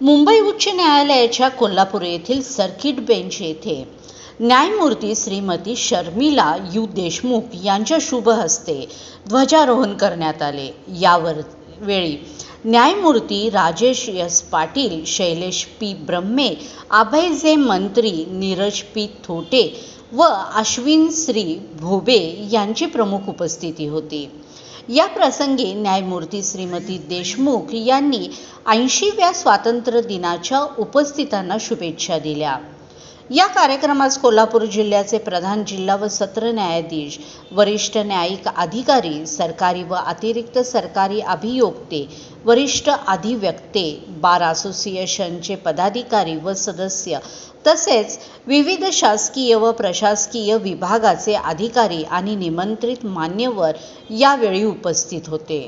मुंबई उच्च न्यायालयाच्या कोल्हापूर येथील सर्किट बेंच येथे न्यायमूर्ती श्रीमती शर्मिला यू देशमुख यांच्या शुभ हस्ते ध्वजारोहण करण्यात आले। यावेळी न्यायमूर्ती राजेश एस पाटील, शैलेश पी ब्रह्मे, अभय जे मंत्री, नीरज पी थोटे व अश्विन श्री भोबे यांची प्रमुख उपस्थिती होती। या प्रसंगी न्यायमूर्ती श्रीमती देशमुख यांनी 80व्या स्वातंत्र्य दिनाच्या उपस्थितांना शुभेच्छा दिल्या। या कार्यक्रमास कोल्हापूर जिल्ह्याचे प्रधान जिल्हा व सत्र न्यायाधीश, वरिष्ठ न्यायिक अधिकारी, सरकारी व अतिरिक्त सरकारी अभियोक्ते, वरिष्ठ अधिवक्ते, बार असोसिएशनचे पदाधिकारी व सदस्य तसेच विविध शासकीय व प्रशासकीय विभागाचे अधिकारी आणि निमंत्रित मान्यवर यावेळी उपस्थित होते।